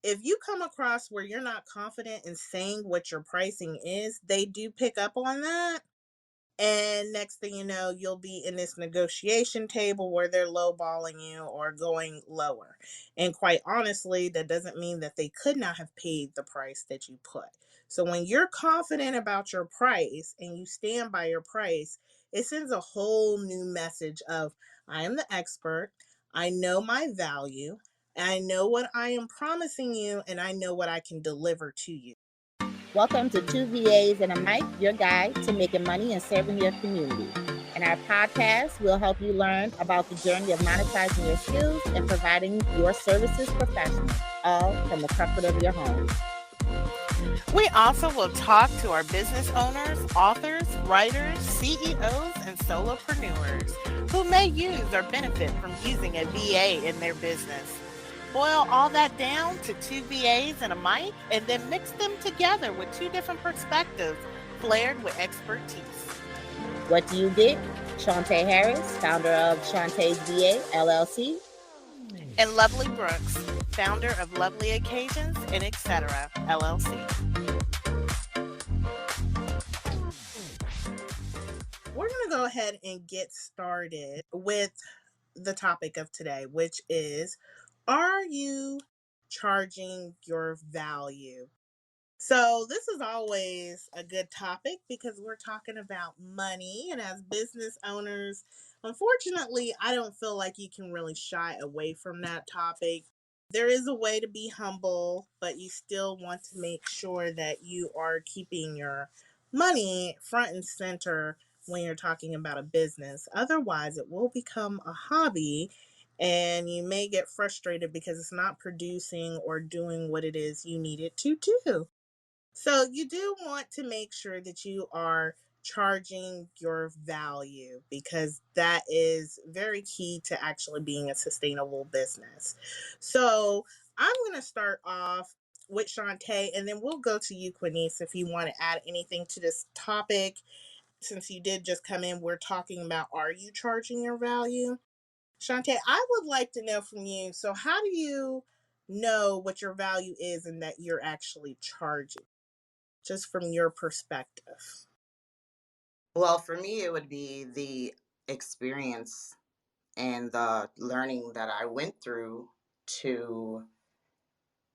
if you come across where you're not confident in saying what your pricing is, they do pick up on that. And next thing you know, you'll be in this negotiation table where they're lowballing you or going lower. And quite honestly, that doesn't mean that they could not have paid the price that you put. So when you're confident about your price and you stand by your price, it sends a whole new message of I am the expert, I know my value, I know what I am promising you, and I know what I can deliver to you. Welcome to Two VAs and a Mic, your guide to making money and serving your community. In our podcast, we'll help you learn about the journey of monetizing your skills and providing your services professionally, all from the comfort of your home. We also will talk to our business owners, authors, writers, CEOs, and solopreneurs who may use or benefit from using a VA in their business. Boil all that down to two VAs and a mic, and then mix them together with two different perspectives, flared with expertise. What do you get? Shantae Harris, founder of Shantae's VA, LLC. And Lovely Brooks, founder of Lovely Occasions and Etc., LLC. We're going to go ahead and get started with the topic of today, which is, are you charging your value? So this is always a good topic because we're talking about money. And as business owners, unfortunately, I don't feel like you can really shy away from that topic. There is a way to be humble, but you still want to make sure that you are keeping your money front and center when you're talking about a business. Otherwise, it will become a hobby and you may get frustrated because it's not producing or doing what it is you need it to do. So you do want to make sure that you are charging your value because that is very key to actually being a sustainable business. So I'm going to start off with Shantae and then we'll go to you, Quinice, if you want to add anything to this topic. Since you did just come in, we're talking about, are you charging your value? Shantae, I would like to know from you. So how do you know what your value is and that you're actually charging? Just from your perspective. Well, for me, it would be the experience and the learning that I went through to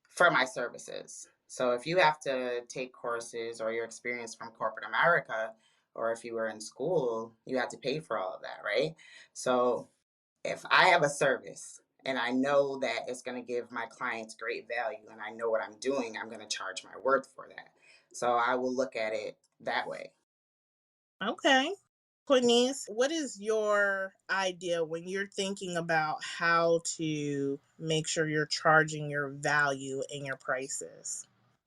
for my services. So if you have to take courses or your experience from corporate America, or if you were in school, you have to pay for all of that, right? So if I have a service and I know that it's going to give my clients great value and I know what I'm doing, I'm going to charge my worth for that. So I will look at it that way. Okay. Quinice, what is your idea when you're thinking about how to make sure you're charging your value in your prices?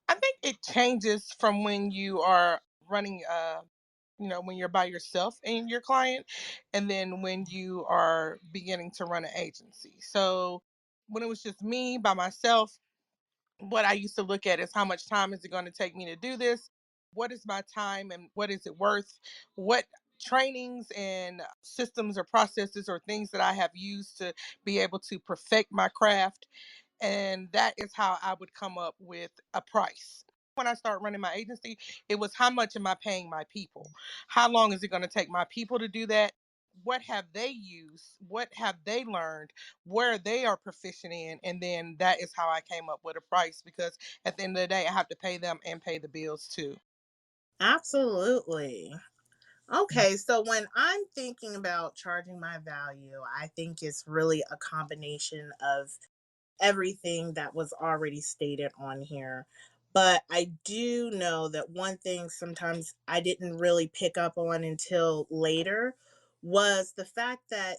I think it changes from when you are running, when you're by yourself and your client, and then when you are beginning to run an agency. So when it was just me by myself, what I used to look at is how much time is it going to take me to do this? What is my time and what is it worth? What trainings and systems or processes or things that I have used to be able to perfect my craft, and that is how I would come up with a price. When I started running my agency, it was how much am I paying my people? How long is it going to take my people to do that? What have they used? What have they learned? Where they are proficient in? And then that is how I came up with a price, because at the end of the day, I have to pay them and pay the bills too. Absolutely. Okay, so when I'm thinking about charging my value, I think it's really a combination of everything that was already stated on here. But I do know that one thing sometimes I didn't really pick up on until later was the fact that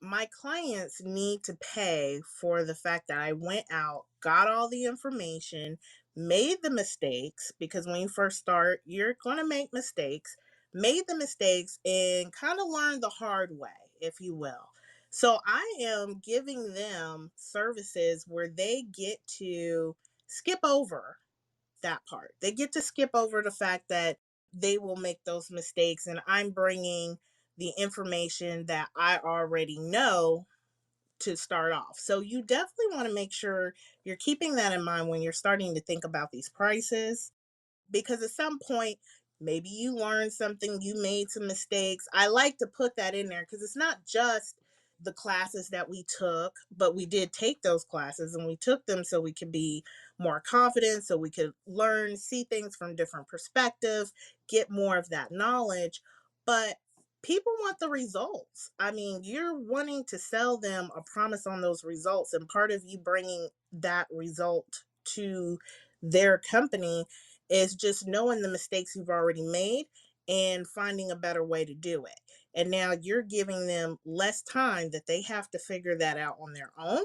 my clients need to pay for the fact that I went out, got all the information, made the mistakes, because when you first start, you're going to make mistakes, made the mistakes, and kind of learned the hard way, if you will. So I am giving them services where they get to skip over that part. They get to skip over the fact that they will make those mistakes, and I'm bringing the information that I already know to start off. So you definitely want to make sure you're keeping that in mind when you're starting to think about these prices, because at some point maybe you learned something, you made some mistakes. I like to put that in there because it's not just the classes that we took, but we did take those classes and we took them so we could be more confident, so we could learn, see things from different perspectives, get more of that knowledge. But people want the results. I mean, you're wanting to sell them a promise on those results, and part of you bringing that result to their company is just knowing the mistakes you've already made and finding a better way to do it. And now you're giving them less time that they have to figure that out on their own.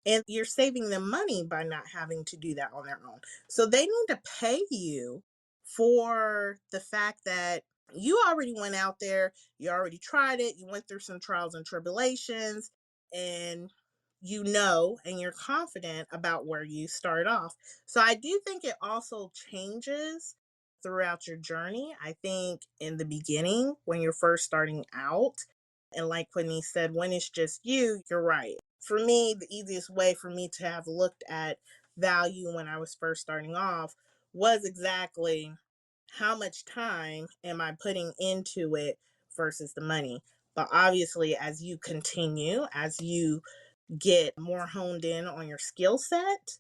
And you're saving them money by not having to do that on their own. So they need to pay you for the fact that you already went out there, you already tried it, you went through some trials and tribulations, and and you're confident about where you start off. So I do think it also changes throughout your journey. I think in the beginning, when you're first starting out, and like Whitney said, when it's just you, you're right. For me, the easiest way for me to have looked at value when I was first starting off was exactly how much time am I putting into it versus the money. But obviously, as you continue, as you get more honed in on your skill set,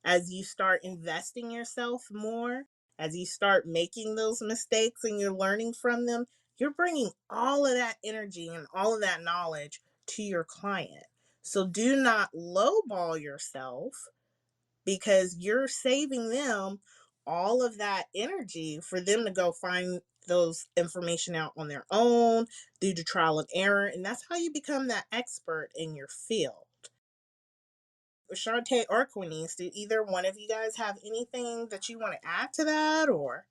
as you start investing yourself more, as you start making those mistakes and you're learning from them, you're bringing all of that energy and all of that knowledge to your client. So do not lowball yourself, because you're saving them all of that energy for them to go find those information out on their own, due to trial and error. And that's how you become that expert in your field. Shantae or Queenice, do either one of you guys have anything that you want to add to that, or?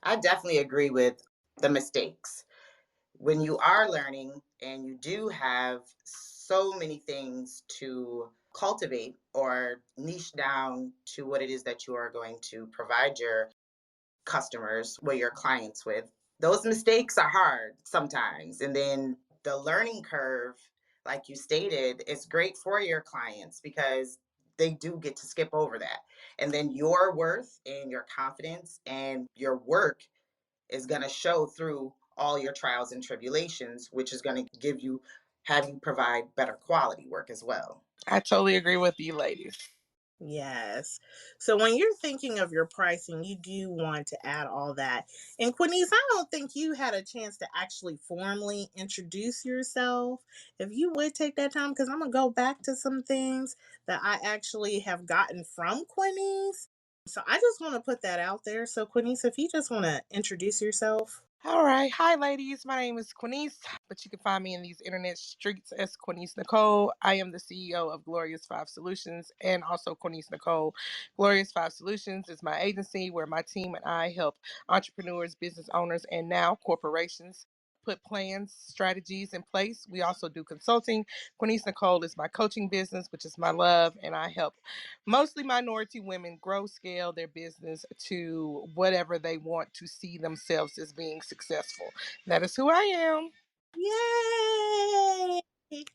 I definitely agree with the mistakes. When you are learning and you do have so many things to cultivate or niche down to what it is that you are going to provide your customers, or your clients with, those mistakes are hard sometimes. And then the learning curve, like you stated, is great for your clients because they do get to skip over that. And then your worth and your confidence and your work is going to show through all your trials and tribulations, which is going to have you provide better quality work as well. I totally agree with you, ladies. Yes. So when you're thinking of your pricing, you do want to add all that. And Quinice, I don't think you had a chance to actually formally introduce yourself. If you would take that time, because I'm going to go back to some things that I actually have gotten from Quinice. So I just want to put that out there. So Quinice, if you just want to introduce yourself. All right. Hi, ladies. My name is Quinice, but you can find me in these internet streets as Quinice Nicole. I am the CEO of Glorious Five Solutions and also Quinice Nicole. Glorious Five Solutions is my agency where my team and I help entrepreneurs, business owners, and now corporations put plans, strategies in place. We also do consulting. Quinice Nicole is my coaching business, which is my love, and I help mostly minority women grow, scale their business to whatever they want to see themselves as being successful. That is who I am. Yay!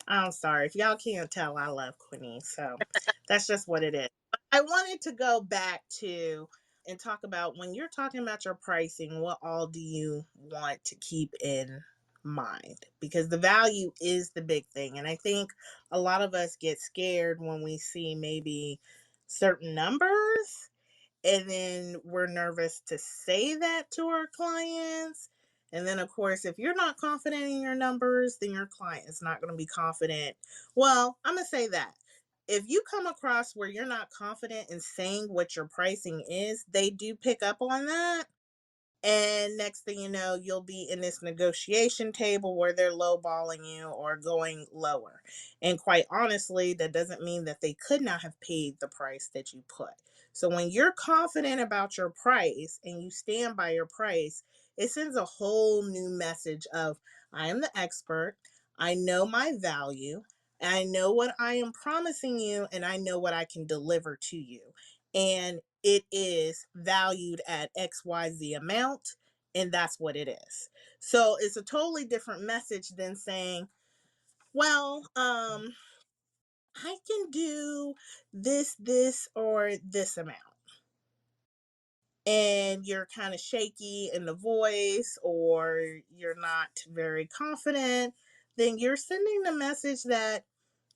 I'm sorry. If y'all can't tell, I love Queenie. So that's just what it is. I wanted to go back to and talk about, when you're talking about your pricing, what all do you want to keep in mind? Because the value is the big thing. And I think a lot of us get scared when we see maybe certain numbers, and then we're nervous to say that to our clients. And then, of course, if you're not confident in your numbers, then your client is not going to be confident. Well, I'm going to say that if you come across where you're not confident in saying what your pricing is, they do pick up on that. And next thing you know, you'll be in this negotiation table where they're lowballing you or going lower. And quite honestly, that doesn't mean that they could not have paid the price that you put. So when you're confident about your price and you stand by your price, it sends a whole new message of, I am the expert. I know my value. I know what I am promising you, and I know what I can deliver to you. And it is valued at XYZ amount, and that's what it is. So it's a totally different message than saying, well, I can do this, or this amount. And you're kind of shaky in the voice, or you're not very confident, then you're sending the message that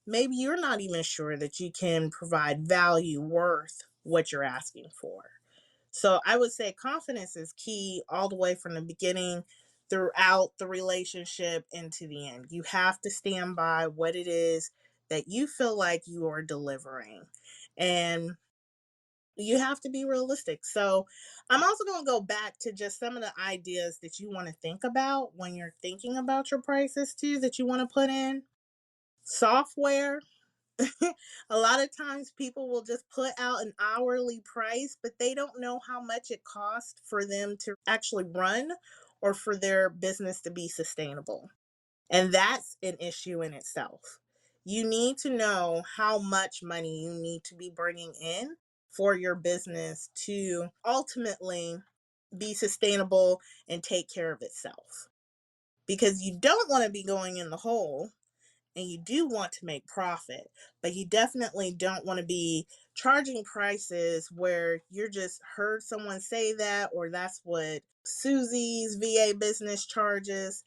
maybe you're not even sure that you can provide value worth what you're asking for. So I would say confidence is key all the way from the beginning throughout the relationship into the end. You have to stand by what it is that you feel like you are delivering. And you have to be realistic. So I'm also going to go back to just some of the ideas that you want to think about when you're thinking about your prices too, that you want to put in. Software. A lot of times people will just put out an hourly price, but they don't know how much it costs for them to actually run or for their business to be sustainable. And that's an issue in itself. You need to know how much money you need to be bringing in for your business to ultimately be sustainable and take care of itself. Because you don't want to be going in the hole, and you do want to make profit, but you definitely don't want to be charging prices where you're just heard someone say that, or that's what Susie's VA business charges,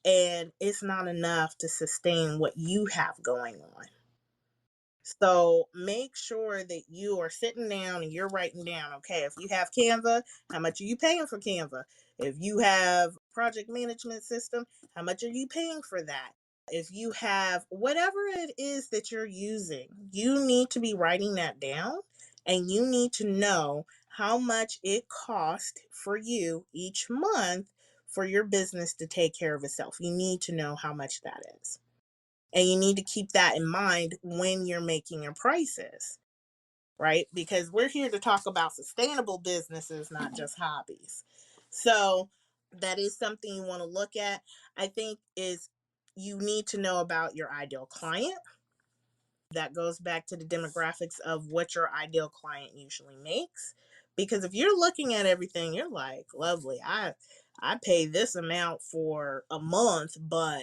and it's not enough to sustain what you have going on. So make sure that you are sitting down and you're writing down, okay, if you have Canva, how much are you paying for Canva? If you have project management system, how much are you paying for that? If you have whatever it is that you're using, you need to be writing that down, and you need to know how much it costs for you each month for your business to take care of itself. You need to know how much that is. And you need to keep that in mind when you're making your prices, right? Because we're here to talk about sustainable businesses, not just hobbies. So that is something you want to look at. I think is you need to know about your ideal client. That goes back to the demographics of what your ideal client usually makes. Because if you're looking at everything, you're like, lovely, I pay this amount for a month, but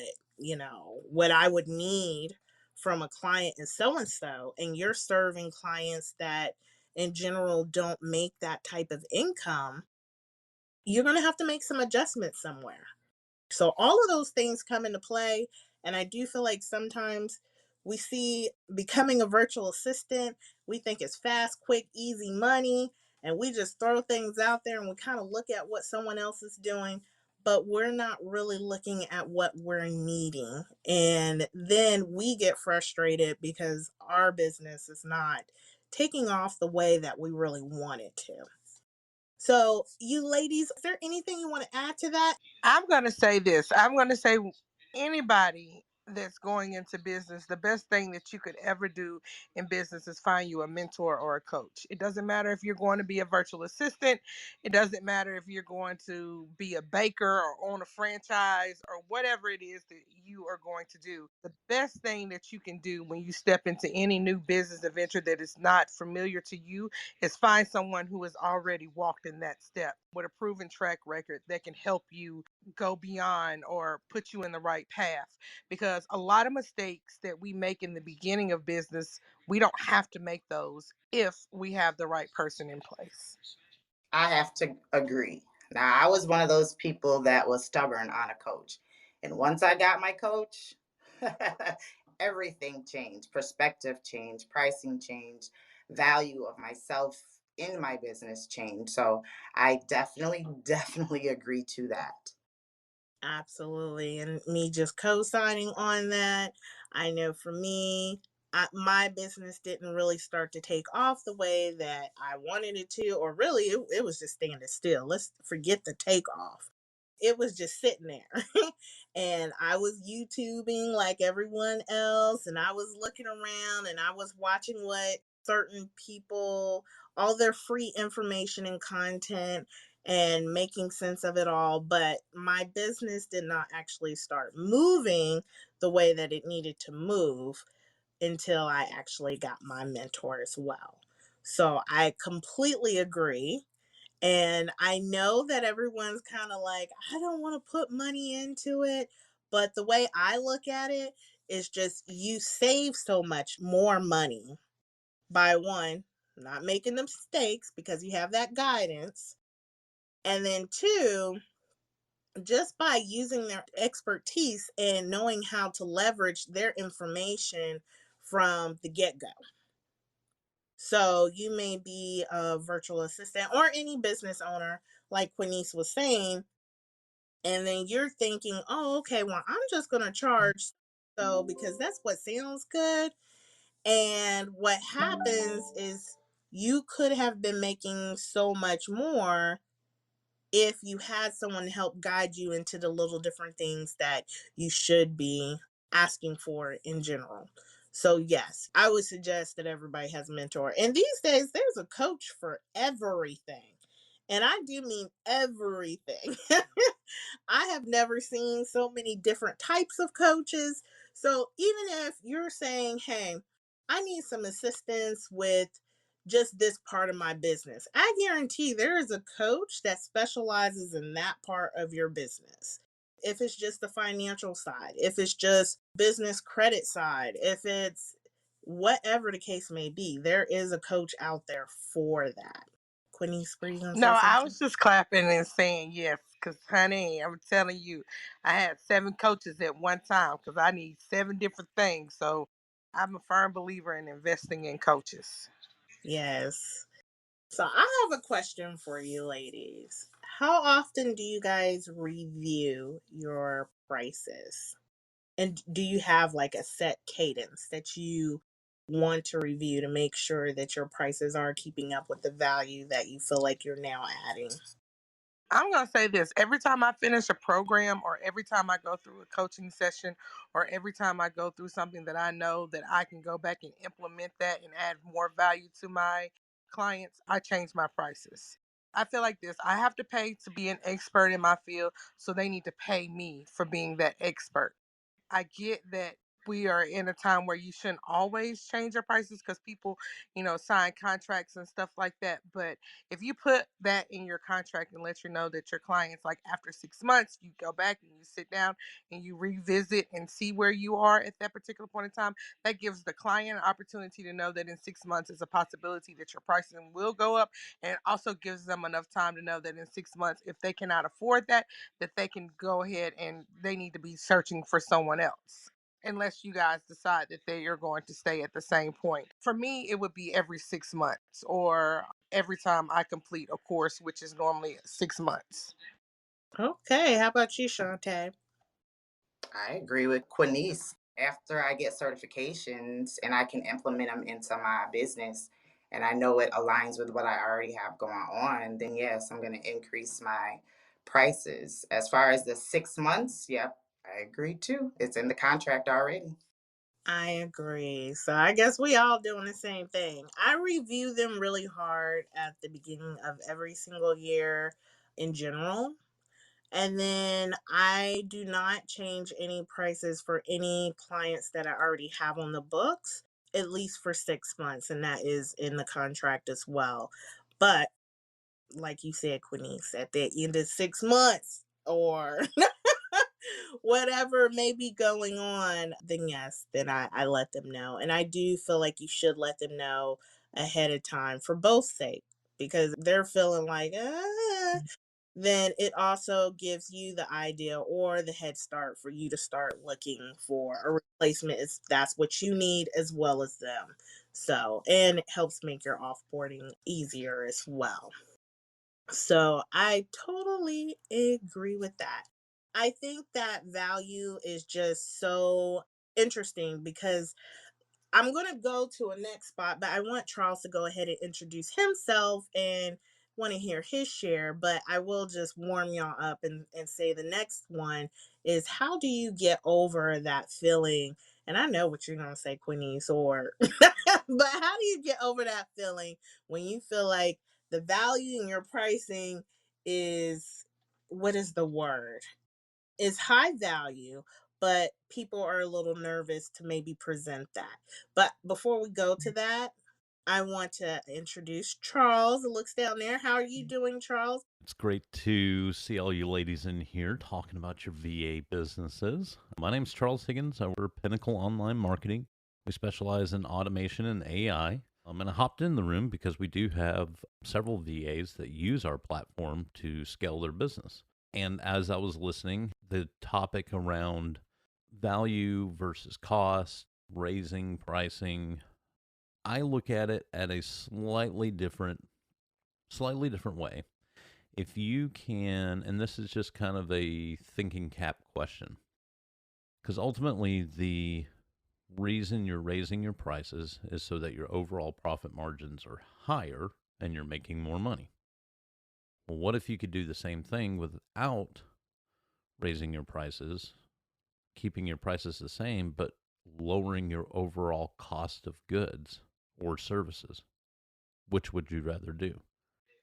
what I would need from a client is so and so, and you're serving clients that in general don't make that type of income, you're going to have to make some adjustments somewhere. So all of those things come into play. And I do feel like sometimes we see becoming a virtual assistant, we think it's fast, quick, easy money, and we just throw things out there and we kind of look at what someone else is doing, but we're not really looking at what we're needing. And then we get frustrated because our business is not taking off the way that we really want it to. So, you ladies, is there anything you want to add to that? I'm going to say this. I'm going to say anybody that's going into business, the best thing that you could ever do in business is find you a mentor or a coach. It doesn't matter if you're going to be a virtual assistant. It doesn't matter if you're going to be a baker or own a franchise or whatever it is that you are going to do. The best thing that you can do when you step into any new business adventure that is not familiar to you is find someone who has already walked in that step with a proven track record that can help you go beyond or put you in the right path. Because a lot of mistakes that we make in the beginning of business, we don't have to make those if we have the right person in place. I have to agree. Now, I was one of those people that was stubborn on a coach. And once I got my coach, everything changed. Perspective changed, pricing changed, value of myself in my business changed. So I definitely, definitely agree to that. Absolutely. And me just co signing on that. I know for me, my business didn't really start to take off the way that I wanted it to, or really, it was just standing still. Let's forget the takeoff. It was just sitting there. And I was YouTubing like everyone else, and I was looking around and I was watching what certain people, all their free information and content, and making sense of it all. But my business did not actually start moving the way that it needed to move until I actually got my mentor as well. So I completely agree. And I know that everyone's kind of like, I don't want to put money into it. But the way I look at it It's just you save so much more money by one, not making the mistakes because you have that guidance. And then two, just by using their expertise and knowing how to leverage their information from the get go. So you may be a virtual assistant or any business owner, like Quinice was saying, and then you're thinking, oh, okay, well, I'm just going to charge so because that's what sounds good. And what happens is you could have been making so much more if you had someone to help guide you into the little different things that you should be asking for in general. So, yes, I would suggest that everybody has a mentor. And these days, there's a coach for everything. And I do mean everything. I have never seen so many different types of coaches. So, even if you're saying, hey, I need some assistance with just this part of my business, I guarantee there is a coach that specializes in that part of your business. If it's just the financial side, if it's just business credit side, if it's whatever the case may be, there is a coach out there for that. Quinny, were you gonna No, say I something? was just clapping and saying yes, because honey, I'm telling you, I had 7 coaches at one time because I need 7 different things. So I'm a firm believer in investing in coaches. Yes. So I have a question for you ladies. How often do you guys review your prices? And do you have like a set cadence that you want to review to make sure that your prices are keeping up with the value that you feel like you're now adding? I'm going to say this every time I finish a program, or every time I go through a coaching session, or every time I go through something that I know that I can go back and implement that and add more value to my clients, I change my prices. I feel like this: I have to pay to be an expert in my field, so they need to pay me for being that expert. I get that we are in a time where you shouldn't always change your prices because people, sign contracts and stuff like that. But if you put that in your contract and let you know that your clients, like after 6 months, you go back and you sit down and you revisit and see where you are at that particular point in time, that gives the client an opportunity to know that in 6 months is a possibility that your pricing will go up. And it also gives them enough time to know that in 6 months, if they cannot afford that, that they can go ahead and they need to be searching for someone else, unless you guys decide that they are going to stay at the same point. For me, it would be every 6 months, or every time I complete a course, which is normally 6 months. Okay, how about you, Shantae? I agree with Quinice. After I get certifications and I can implement them into my business and I know it aligns with what I already have going on, then yes, I'm going to increase my prices. As far as the 6 months, yep, I agree too. It's in the contract already. I agree. So I guess we all doing the same thing. I review them really hard at the beginning of every single year in general. And then I do not change any prices for any clients that I already have on the books, at least for 6 months. And that is in the contract as well. But like you said, Quinice, at the end of 6 months or whatever may be going on, then yes, then I let them know. And I do feel like you should let them know ahead of time for both sake because they're feeling like, then it also gives you the idea or the head start for you to start looking for a replacement if that's what you need as well as them. So, and it helps make your offboarding easier as well. So I totally agree with that. I think that value is just so interesting because I'm going to go to a next spot, but I want Charles to go ahead and introduce himself and want to hear his share. But I will just warm y'all up and say the next one is how do you get over that feeling? And I know what you're going to say, Quinice, or, but how do you get over that feeling when you feel like the value in your pricing is, what is the word? Is high value, but people are a little nervous to maybe present that. But before we go to that, I want to introduce Charles. It looks down there. How are you doing, Charles? It's great to see all you ladies in here talking about your VA businesses. My name's Charles Higgins. I work at Pinnacle Online Marketing. We specialize in automation and AI. And I hopped in the room because we do have several VAs that use our platform to scale their business. And as I was listening, the topic around value versus cost, raising pricing, I look at it at a slightly different way. If you can, and this is just kind of a thinking cap question, because ultimately the reason you're raising your prices is so that your overall profit margins are higher and you're making more money. Well, what if you could do the same thing without raising your prices, keeping your prices the same, but lowering your overall cost of goods or services? Which would you rather do?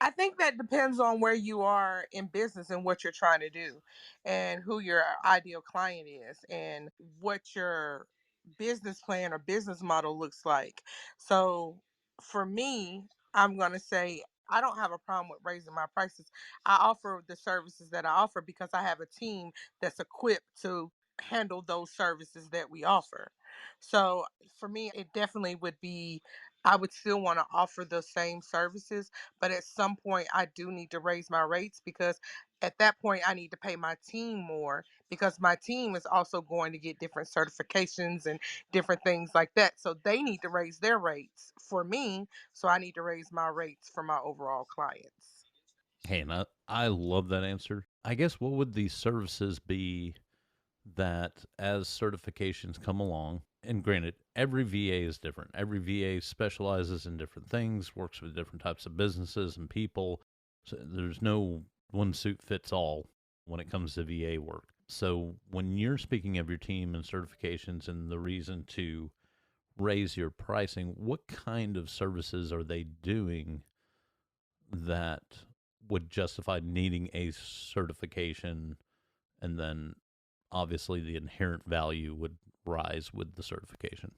I think that depends on where you are in business and what you're trying to do and who your ideal client is and what your business plan or business model looks like. So for me, I'm going to say I don't have a problem with raising my prices. I offer the services that I offer because I have a team that's equipped to handle those services that we offer. So for me, it definitely would be, I would still want to offer the same services, but at some point I do need to raise my rates because at that point I need to pay my team more because my team is also going to get different certifications and different things like that. So they need to raise their rates for me. So I need to raise my rates for my overall clients. Hey, and I love that answer. I guess what would these services be that as certifications come along, and granted, every VA is different. Every VA specializes in different things, works with different types of businesses and people. So there's no one suit fits all when it comes to VA work. So when you're speaking of your team and certifications and the reason to raise your pricing, what kind of services are they doing that would justify needing a certification, and then obviously the inherent value would rise with the certification?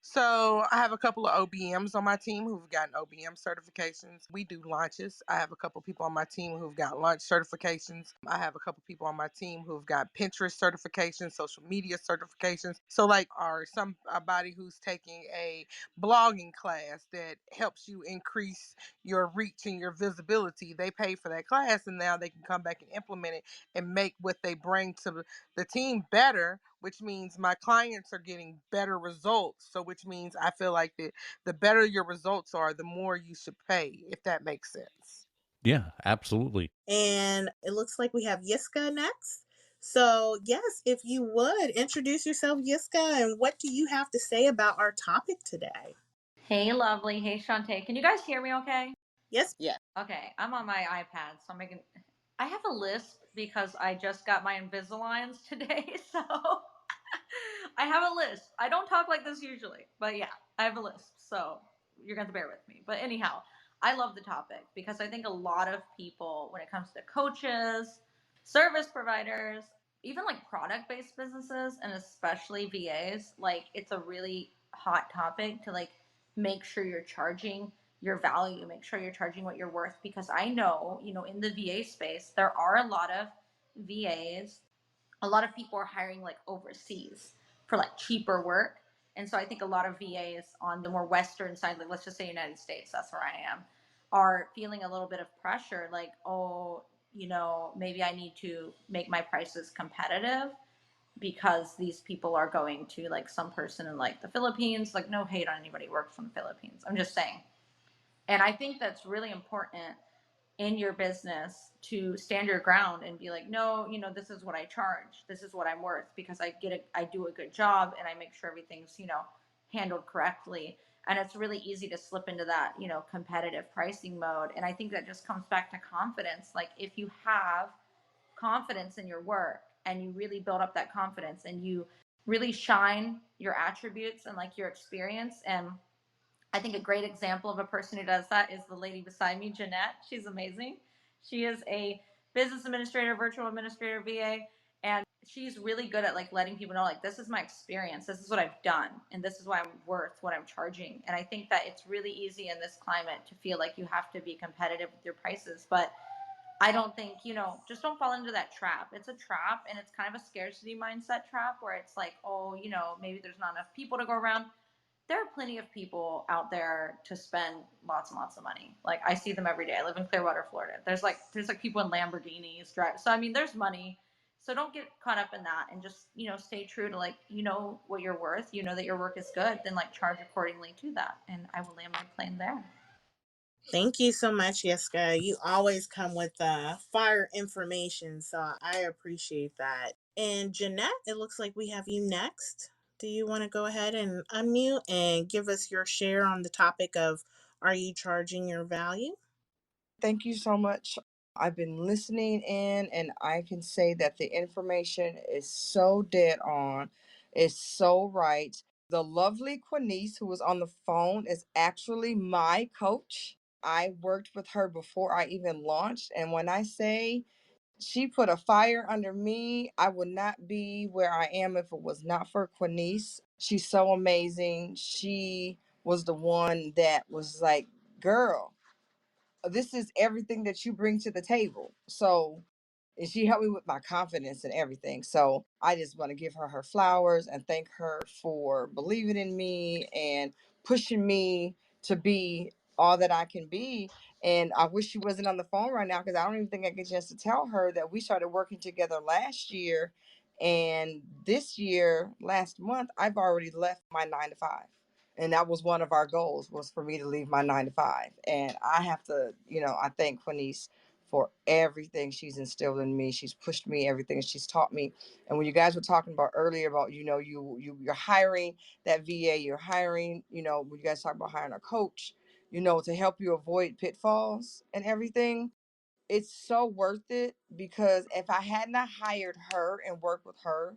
So I have a couple of OBMs on my team who've gotten OBM certifications. We do launches. I have a couple people on my team who've got launch certifications. I have a couple people on my team who've got Pinterest certifications, social media certifications. So like are somebody who's taking a blogging class that helps you increase your reach and your visibility. They pay for that class and now they can come back and implement it and make what they bring to the team better, which means my clients are getting better results. So, which means I feel like the better your results are, the more you should pay, if that makes sense. Yeah, absolutely. And it looks like we have Yiska next. So, yes, if you would introduce yourself, Yiska, and what do you have to say about our topic today? Hey, lovely. Hey, Shantae. Can you guys hear me okay? Yes. Yeah. Okay, I'm on my iPad, so I'm making. I have a list because I just got my Invisaligns today, so I have a list. I don't talk like this usually, but yeah, I have a list, so you're going to bear with me. But anyhow, I love the topic because I think a lot of people, when it comes to coaches, service providers, even like product based businesses, and especially VAs, like it's a really hot topic to like make sure you're charging your value, make sure you're charging what you're worth. Because I know, in the VA space, there are a lot of VAs, a lot of people are hiring like overseas for like cheaper work. And so I think a lot of VAs on the more Western side, like let's just say United States, that's where I am, are feeling a little bit of pressure like, oh, maybe I need to make my prices competitive because these people are going to like some person in like the Philippines. Like, no hate on anybody who works from the Philippines. I'm just saying. And I think that's really important in your business to stand your ground and be like, no, this is what I charge. This is what I'm worth because I do a good job and I make sure everything's, handled correctly. And it's really easy to slip into that, competitive pricing mode. And I think that just comes back to confidence. Like if you have confidence in your work and you really build up that confidence and you really shine your attributes and like your experience. And I think a great example of a person who does that is the lady beside me, Jeanette. She's amazing. She is a business administrator, virtual administrator, VA, and she's really good at like letting people know, like, this is my experience, this is what I've done, and this is why I'm worth what I'm charging. And I think that it's really easy in this climate to feel like you have to be competitive with your prices, but I don't think, just don't fall into that trap. It's a trap, and it's kind of a scarcity mindset trap where it's like, oh, maybe there's not enough people to go around. There are plenty of people out there to spend lots and lots of money. Like, I see them every day. I live in Clearwater, Florida. There's people in Lamborghinis drive. So I mean, there's money. So don't get caught up in that, and just, stay true to, like, what you're worth. You know that your work is good, then like charge accordingly to that. And I will land my plane there. Thank you so much, Yiska. You always come with fire information, so I appreciate that. And Jeanette, it looks like we have you next. Do you want to go ahead and unmute and give us your share on the topic of, are you charging your value? Thank you so much. I've been listening in, and I can say that the information is so dead on. It's so right. The lovely Quinice, who was on the phone, is actually my coach. I worked with her before I even launched. And when I say she put a fire under me, I would not be where I am if it was not for Quinice. She's so amazing. She was the one that was like, girl, this is everything that you bring to the table. So, and she helped me with my confidence and everything. So I just want to give her her flowers and thank her for believing in me and pushing me to be all that I can be. And I wish she wasn't on the phone right now, because I don't even think I get a chance to tell her that we started working together last year. And this year, last month, I've already left my 9 to 5. And that was one of our goals, was for me to leave my 9 to 5. And I have to, I thank Quinice for everything she's instilled in me. She's pushed me, everything she's taught me. And when you guys were talking about earlier about, you're hiring that VA, you're hiring, when you guys talk about hiring a coach, to help you avoid pitfalls and everything, it's so worth it. Because if I had not hired her and worked with her,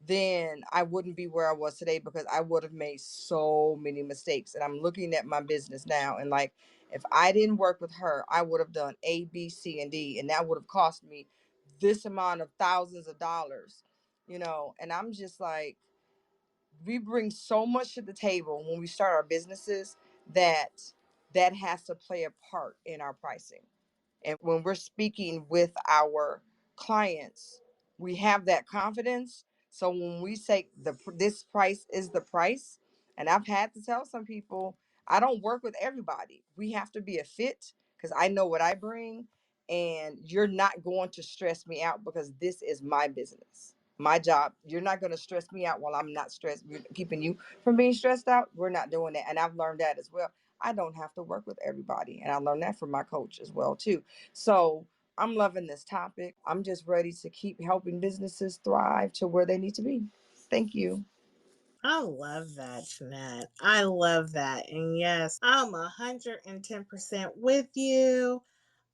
then I wouldn't be where I was today, because I would have made so many mistakes. And I'm looking at my business now, and like, if I didn't work with her, I would have done A, B, C, and D, and that would have cost me this amount of thousands of dollars, and I'm just like, we bring so much to the table when we start our businesses, that has to play a part in our pricing. And when we're speaking with our clients, we have that confidence. So when we say this price is the price, and I've had to tell some people, I don't work with everybody. We have to be a fit, because I know what I bring, and you're not going to stress me out, because this is my business, my job. You're not going to stress me out while I'm not stressed. We're keeping you from being stressed out. We're not doing that. And I've learned that as well. I don't have to work with everybody. And I learned that from my coach as well, too. So I'm loving this topic. I'm just ready to keep helping businesses thrive to where they need to be. Thank you. I love that, Jeanette. I love that. And yes, I'm 110% with you.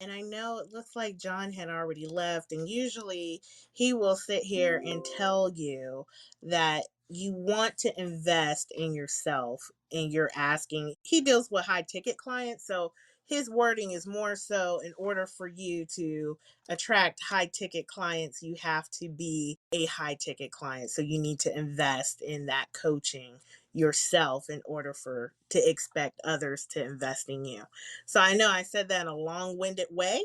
And I know it looks like John had already left. And usually he will sit here and tell you that you want to invest in yourself and you're asking. He deals with high ticket clients. So his wording is more so, in order for you to attract high ticket clients, you have to be a high ticket client. So you need to invest in that coaching yourself in order for to expect others to invest in you. So I know I said that in a long-winded way.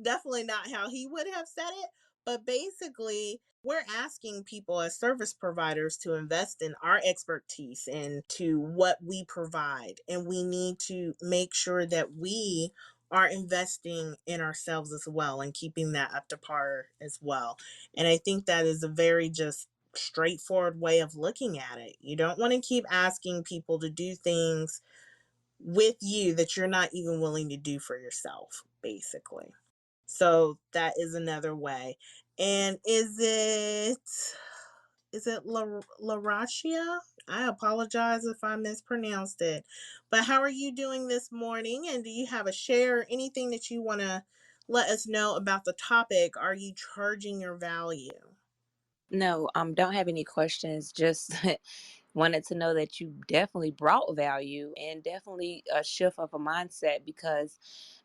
Definitely not how he would have said it. But basically, we're asking people as service providers to invest in our expertise and to what we provide. And we need to make sure that we are investing in ourselves as well and keeping that up to par as well. And I think that is a very just straightforward way of looking at it. You don't want to keep asking people to do things with you that you're not even willing to do for yourself, basically. So that is another way. And is it Larachia? I apologize if I mispronounced it. But how are you doing this morning? And do you have a share, anything that you want to let us know about the topic? Are you charging your value? No, don't have any questions. Just wanted to know that you definitely brought value, and definitely a shift of a mindset, because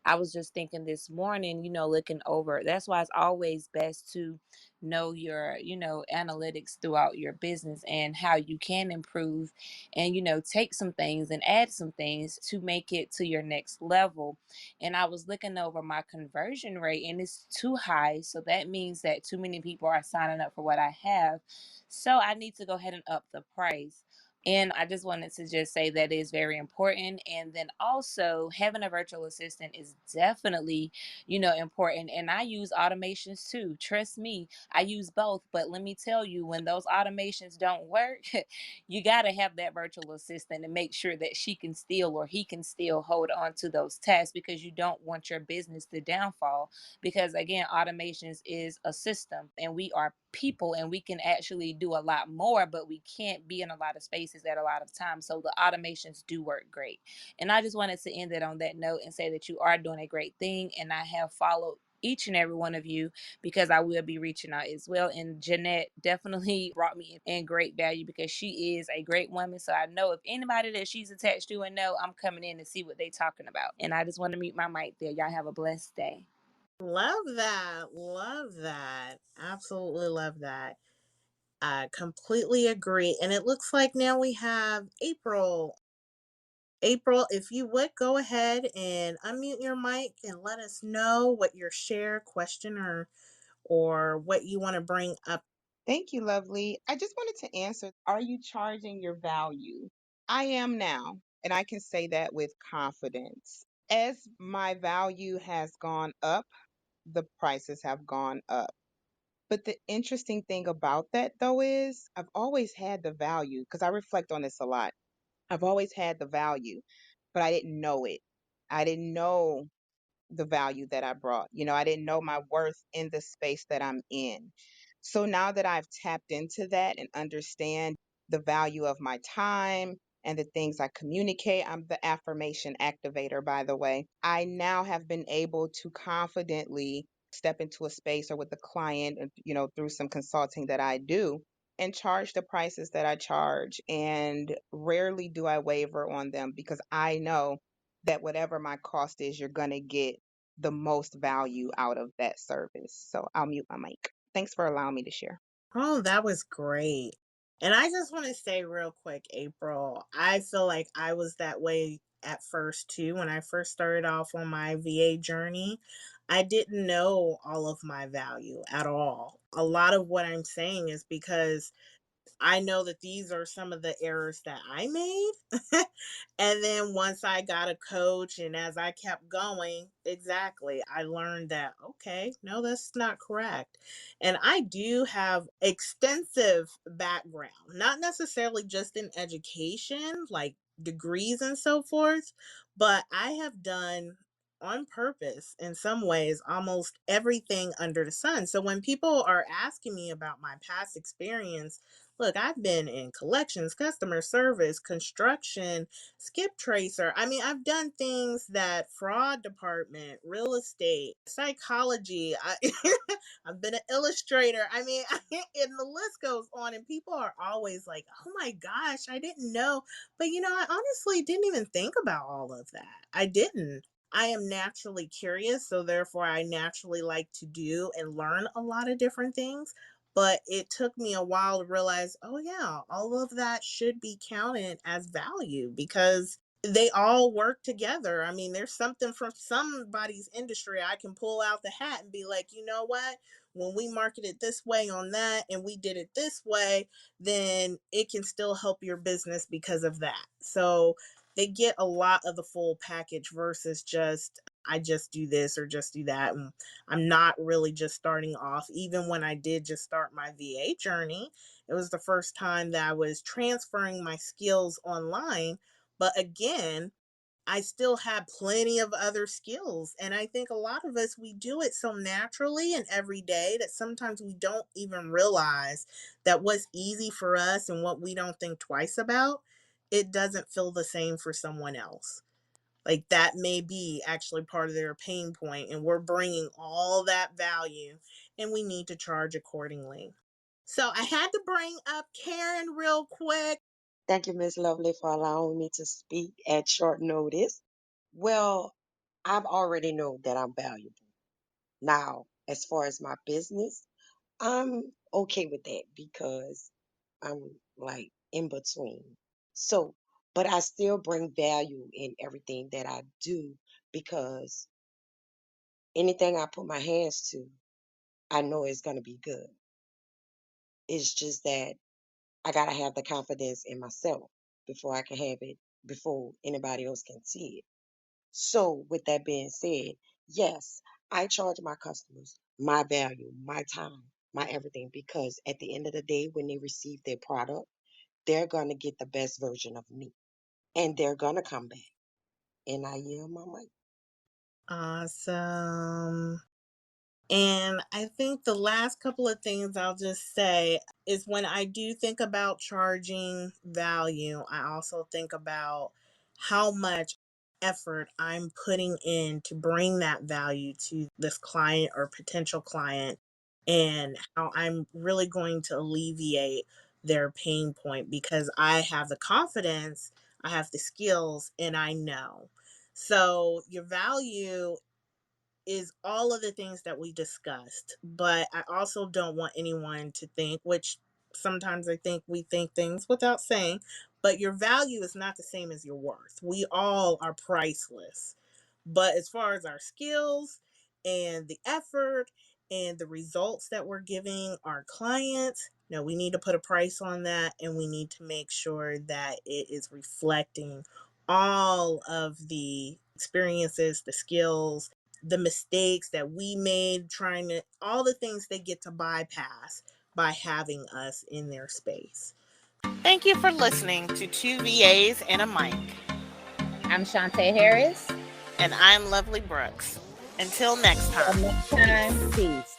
I was just thinking this morning, looking over. That's why it's always best to know your, analytics throughout your business and how you can improve and, take some things and add some things to make it to your next level. And I was looking over my conversion rate and it's too high. So that means that too many people are signing up for what I have. So I need to go ahead and up the price. And I just wanted to just say that is very important. And then also having a virtual assistant is definitely, important. And I use automations too. Trust me, I use both. But let me tell you, when those automations don't work, you got to have that virtual assistant and make sure that she can still or he can still hold on to those tasks, because you don't want your business to downfall. Because again, automations is a system and we are people and we can actually do a lot more, but we can't be in a lot of spaces at a lot of times. So the automations do work great. And I just wanted to end it on that note and say that you are doing a great thing. And I have followed each and every one of you because I will be reaching out as well. And Jeanette definitely brought me in great value because she is a great woman. So I know if anybody that she's attached to and know, I'm coming in to see what they talking about. And I just want to mute my mic there. Y'all have a blessed day. Love that. Love that. Absolutely love that. I completely agree. And it looks like now we have April. April, if you would go ahead and unmute your mic and let us know what your share, question, or what you want to bring up. Thank you, lovely. I just wanted to answer, are you charging your value? I am now, and I can say that with confidence. As my value has gone up, the prices have gone up. But the interesting thing about that, though, is I've always had the value because I reflect on this a lot. I've always had the value, but I didn't know it. I didn't know the value that I brought. I didn't know my worth in the space that I'm in. So now that I've tapped into that and understand the value of my time and the things I communicate, I'm the affirmation activator, by the way. I now have been able to confidently step into a space or with a client, through some consulting that I do and charge the prices that I charge. And rarely do I waver on them because I know that whatever my cost is, you're going to get the most value out of that service. So I'll mute my mic. Thanks for allowing me to share. Oh, that was great. And I just want to say real quick, April, I feel like I was that way at first too. When I first started off on my VA journey, I didn't know all of my value at all. A lot of what I'm saying is because I know that these are some of the errors that I made. And then once I got a coach and as I kept going, exactly, I learned that, okay, no, that's not correct. And I do have extensive background, not necessarily just in education, like degrees and so forth, but I have done on purpose in some ways almost everything under the sun. So when people are asking me about my past experience, look, I've been in collections, customer service, construction, skip tracer. I mean, I've done things that fraud department, real estate, psychology. I've been an illustrator. I mean, and the list goes on. And people are always like, oh my gosh, I didn't know. But I honestly didn't even think about all of that. I didn't. I am naturally curious, so therefore I naturally like to do and learn a lot of different things. But it took me a while to realize, oh yeah, all of that should be counted as value because they all work together. I mean, there's something from somebody's industry I can pull out the hat and be like, you know what? When we market it this way on that and we did it this way, then it can still help your business because of that. So they get a lot of the full package versus just I just do this or just do that. And I'm not really just starting off. Even when I did just start my VA journey, it was the first time that I was transferring my skills online. But again, I still have plenty of other skills. And I think a lot of us, we do it so naturally and every day that sometimes we don't even realize that what's easy for us and what we don't think twice about, it doesn't feel the same for someone else. Like that may be actually part of their pain point, and we're bringing all that value and we need to charge accordingly. So I had to bring up Karen real quick. Thank you, Miss Lovely, for allowing me to speak at short notice. Well, I've already know that I'm valuable. Now, as far as my business, I'm okay with that because I'm like in between. So, but I still bring value in everything that I do because anything I put my hands to, I know it's going to be good. It's just that I got to have the confidence in myself before I can have it, before anybody else can see it. So, with that being said, yes, I charge my customers my value, my time, my everything, because at the end of the day, when they receive their product, they're going to get the best version of me and they're going to come back. And I yield my mic. Awesome. And I think the last couple of things I'll just say is when I do think about charging value, I also think about how much effort I'm putting in to bring that value to this client or potential client, and how I'm really going to alleviate their pain point because I have the confidence, I have the skills, and I know. So your value is all of the things that we discussed. But I also don't want anyone to think, which sometimes I think we think things without saying, but your value is not the same as your worth. We all are priceless. But as far as our skills and the effort and the results that we're giving our clients, no, we need to put a price on that and we need to make sure that it is reflecting all of the experiences, the skills, the mistakes that we made trying to, all the things they get to bypass by having us in their space. Thank you for listening to Two VAs and a Mic. I'm Shantae Harris. And I'm Lovely Brooks. Until next Until time, next time, peace. peace.